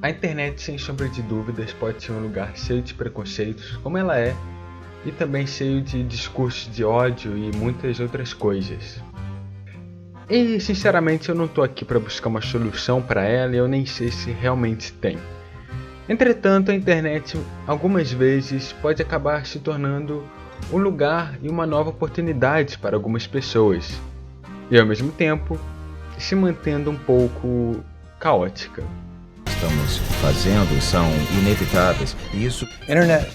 A internet, sem sombra de dúvidas, pode ser um lugar cheio de preconceitos, como ela é, e também cheio de discursos de ódio e muitas outras coisas. E sinceramente eu não tô aqui para buscar uma solução para ela e eu nem sei se realmente tem. Entretanto, a internet algumas vezes pode acabar se tornando um lugar e uma nova oportunidade para algumas pessoas, e ao mesmo tempo se mantendo um pouco caótica. Estamos fazendo são inevitáveis. Isso. Internet.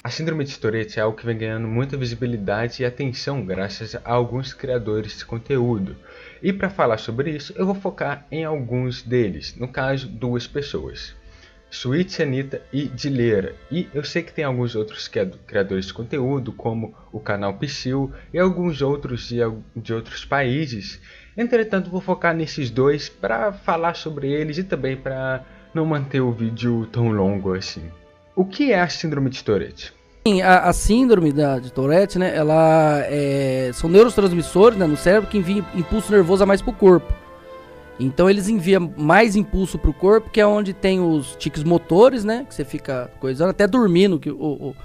A síndrome de Tourette é algo que vem ganhando muita visibilidade e atenção graças a alguns criadores de conteúdo. E para falar sobre isso, eu vou focar em alguns deles, no caso, duas pessoas. Sweet Anitta e Dileira. E eu sei que tem alguns outros criadores de conteúdo, como o canal Psyll e alguns outros de outros países. Entretanto, vou focar nesses dois para falar sobre eles e também para não manter o vídeo tão longo assim. O que é a síndrome de Tourette? A síndrome de Tourette, né, são neurotransmissores, né, no cérebro que enviam impulso nervoso a mais pro corpo. Então eles enviam mais impulso pro corpo, que é onde tem os tiques motores, né, que você fica coisando, até dormindo, que o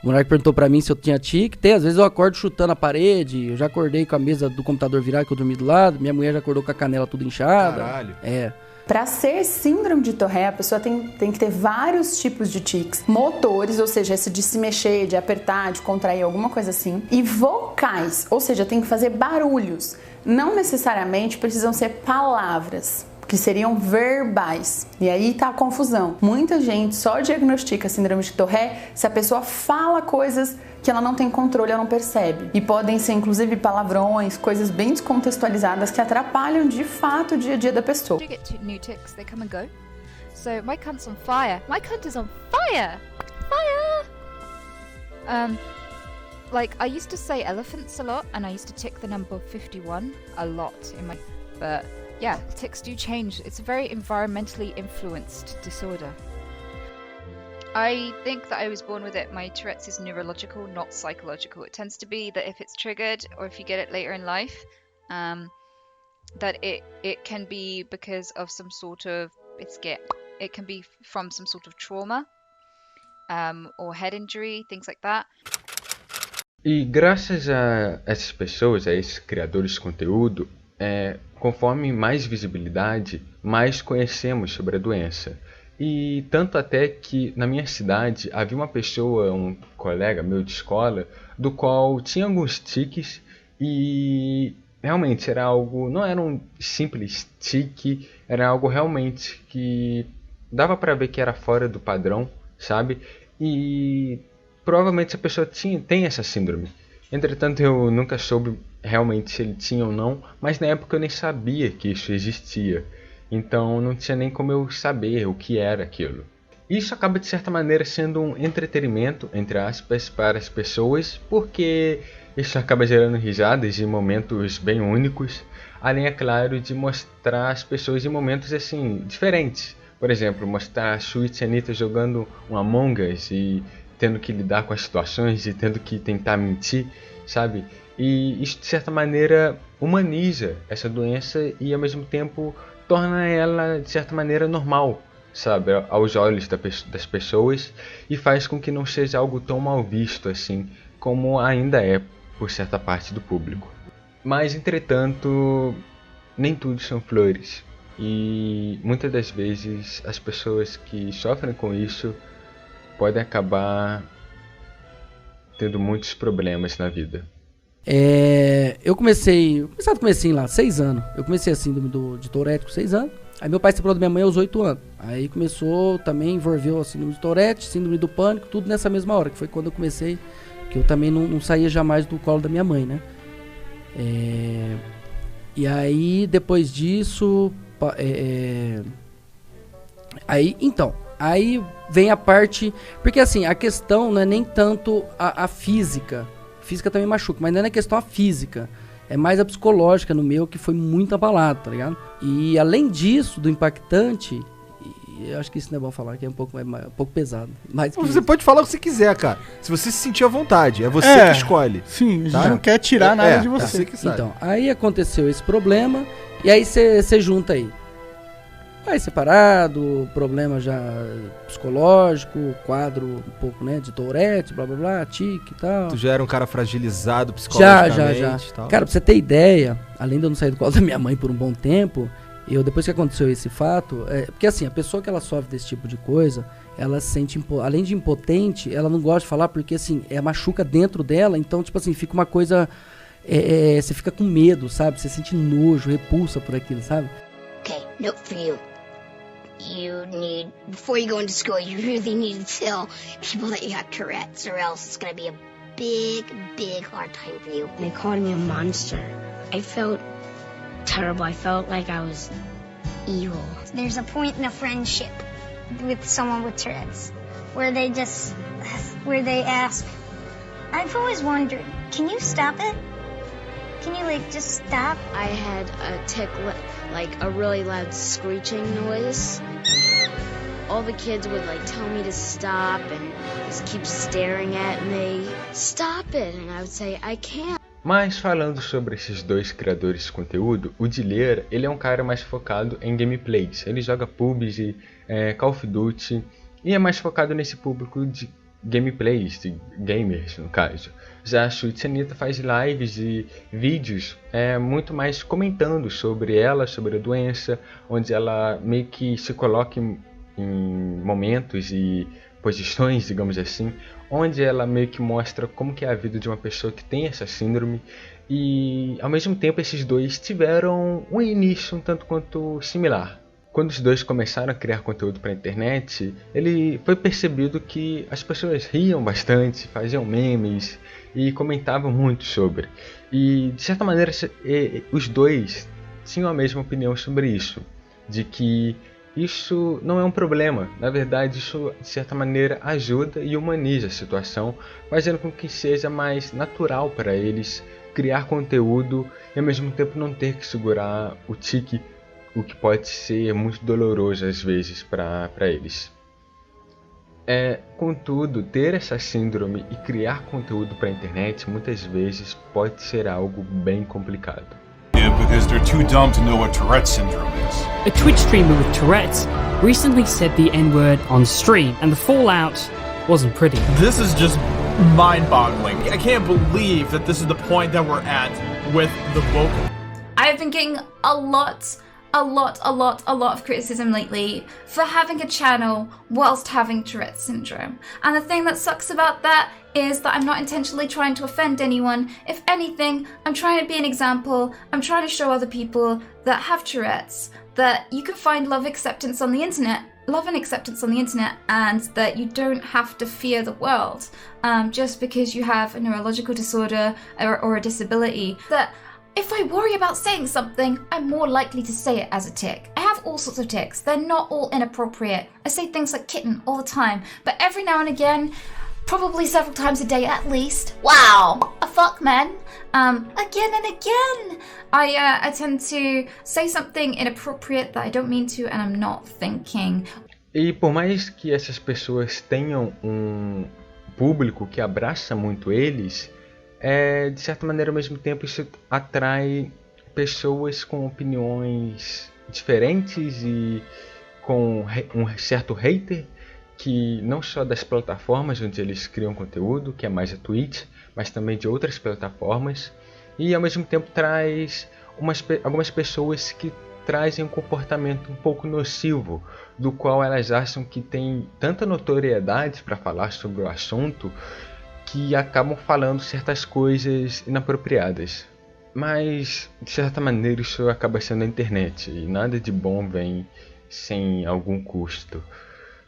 Monark perguntou pra mim se eu tinha tique. Às vezes eu acordo chutando a parede, eu já acordei com a mesa do computador virada que eu dormi do lado, minha mulher já acordou com a canela tudo inchada. Caralho. Para ser síndrome de Tourette, a pessoa tem que ter vários tipos de tics. Motores, ou seja, esse de se mexer, de apertar, de contrair, alguma coisa assim. E vocais, ou seja, tem que fazer barulhos. Não necessariamente precisam ser palavras, que seriam verbais. E aí tá a confusão. Muita gente só diagnostica a síndrome de Tourette se a pessoa fala coisas que ela não tem controle, ela não percebe. E podem ser, inclusive, palavrões, coisas bem descontextualizadas que atrapalham, de fato, o dia a dia da pessoa. You get new ticks, they come and go. So, my cunt's on fire. My cunt is on fire! Fire! Like, I used to say elephants a lot, and I used to tick the number 51 a lot in my... But, yeah, tics do change. It's a very environmentally influenced disorder. I think that I was born with it. My Tourette's is neurological, not psychological. It tends to be that if it's triggered or if you get it later in life, that it can be because of some sort of it can be from some sort of trauma, or head injury, things like that. E graças a essas pessoas, a esses criadores de conteúdo, conforme mais visibilidade, mais conhecemos sobre a doença. E tanto até que na minha cidade havia uma pessoa, um colega meu de escola, do qual tinha alguns tiques e realmente era algo, não era um simples tique, era algo realmente que dava para ver que era fora do padrão, sabe? E provavelmente essa pessoa tem essa síndrome. Entretanto, eu nunca soube realmente se ele tinha ou não, mas na época eu nem sabia que isso existia. Então não tinha nem como eu saber o que era aquilo. Isso acaba de certa maneira sendo um entretenimento, entre aspas, para as pessoas, porque isso acaba gerando risadas e momentos bem únicos, além, é claro, de mostrar as pessoas em momentos assim, diferentes. Por exemplo, mostrar a Sweet Anitta jogando um Among Us e tendo que lidar com as situações e tendo que tentar mentir, sabe? E isso de certa maneira humaniza essa doença e ao mesmo tempo torna ela, de certa maneira, normal, sabe, aos olhos das pessoas e faz com que não seja algo tão mal visto assim, como ainda é por certa parte do público. Mas, entretanto, nem tudo são flores e muitas das vezes as pessoas que sofrem com isso podem acabar tendo muitos problemas na vida. Eu comecei lá, 6 anos. Eu comecei a síndrome de Tourette com 6 anos. Aí meu pai se separou da minha mãe aos 8 anos. Aí começou, também envolveu a síndrome de Tourette, síndrome do pânico, tudo nessa mesma hora, que foi quando eu comecei, que eu também não saía jamais do colo da minha mãe, né? E aí, depois disso, aí vem a parte, porque assim, a questão não é nem tanto a física. Física também machuca, mas não é na questão a física, é mais a psicológica no meu, que foi muito abalado, tá ligado? E além disso, do impactante, eu acho que isso não é bom falar, que é um pouco pesado. Mas você pode falar o que você quiser, cara. Se você se sentir à vontade, é você que escolhe. Sim, a gente Tá? não quer tirar nada de você. Você que sabe. Então, aí aconteceu esse problema, e aí você junta aí. Aí separado, problema já psicológico, quadro um pouco, né, de Tourette, blá blá blá, tique e tal. Tu já era um cara fragilizado psicologicamente Já. e tal. Cara, pra você ter ideia, além de eu não sair do colo da minha mãe por um bom tempo, depois que aconteceu esse fato, porque assim, a pessoa que ela sofre desse tipo de coisa, ela se sente, além de impotente, ela não gosta de falar porque assim, machuca dentro dela, então tipo assim, fica uma coisa, você fica com medo, sabe? Você sente nojo, repulsa por aquilo, sabe? Okay, note for you. Before you go into school, you really need to tell people that you have Tourette's, or else it's gonna be a big, big hard time for you. They called me a monster. I felt terrible. I felt like I was evil. There's a point in a friendship with someone with Tourette's where they ask, I've always wondered, can you stop it? Can you, just stop? I had a tic, like a really loud screeching noise. All the kids would, tell me to stop and just keep staring at me. Stop it! And I would say, I can't. Mas falando sobre esses dois criadores de conteúdo, o Dileira, ele é um cara mais focado em gameplays. Ele joga PUBG, Call of Duty, e é mais focado nesse público de gameplays, de gamers no caso. Já a Shuitsanita faz lives e vídeos muito mais comentando sobre ela, sobre a doença, onde ela meio que se coloca em momentos e posições, digamos assim, onde ela meio que mostra como que é a vida de uma pessoa que tem essa síndrome. E ao mesmo tempo esses dois tiveram um início um tanto quanto similar. Quando os dois começaram a criar conteúdo para a internet, ele foi percebido que as pessoas riam bastante, faziam memes e comentavam muito sobre. E de certa maneira os dois tinham a mesma opinião sobre isso, de que isso não é um problema. Na verdade, isso de certa maneira ajuda e humaniza a situação, fazendo com que seja mais natural para eles criar conteúdo e ao mesmo tempo não ter que segurar o tique, o que pode ser muito doloroso às vezes para eles. Contudo, ter essa síndrome e criar conteúdo para a internet muitas vezes pode ser algo bem complicado. Because they're too dumb to know what Tourette's syndrome is. A Twitch streamer with Tourette's recently said the N-word on stream, and the fallout wasn't pretty. This is just mind-boggling. I can't believe that this is the point that we're at with the woke. I've been getting a lot of criticism lately for having a channel whilst having Tourette's syndrome. And the thing that sucks about that is that I'm not intentionally trying to offend anyone. If anything, I'm trying to be an example. I'm trying to show other people that have Tourette's that you can find love and acceptance on the internet, and that you don't have to fear the world just because you have a neurological disorder or a disability. That if I worry about saying something, I'm more likely to say it as a tic. I have all sorts of tics. They're not all inappropriate. I say things like kitten all the time, but every now and again, probably several times a day at least, wow, a fuck man, again and again, I tend to say something inappropriate that I don't mean to and I'm not thinking. E por mais que essas pessoas tenham um público que abraça muito eles, de certa maneira, ao mesmo tempo, isso atrai pessoas com opiniões diferentes e com um certo hater, que não só das plataformas onde eles criam conteúdo, que é mais a Twitch, mas também de outras plataformas, e ao mesmo tempo traz algumas pessoas que trazem um comportamento um pouco nocivo, do qual elas acham que tem tanta notoriedade para falar sobre o assunto, que acabam falando certas coisas inapropriadas. Mas, de certa maneira, isso acaba sendo a internet, e nada de bom vem sem algum custo.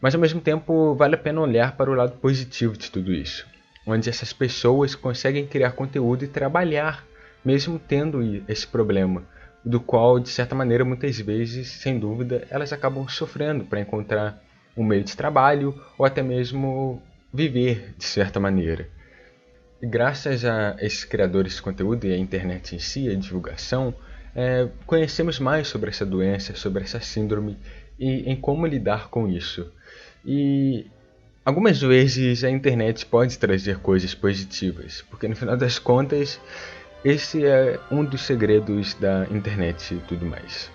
Mas, ao mesmo tempo, vale a pena olhar para o lado positivo de tudo isso, onde essas pessoas conseguem criar conteúdo e trabalhar, mesmo tendo esse problema, do qual, de certa maneira, muitas vezes, sem dúvida, elas acabam sofrendo para encontrar um meio de trabalho, ou até mesmo viver de certa maneira. E graças a esses criadores de conteúdo e a internet em si, a divulgação, conhecemos mais sobre essa doença, sobre essa síndrome, e em como lidar com isso. E algumas vezes a internet pode trazer coisas positivas, porque no final das contas esse é um dos segredos da internet e tudo mais.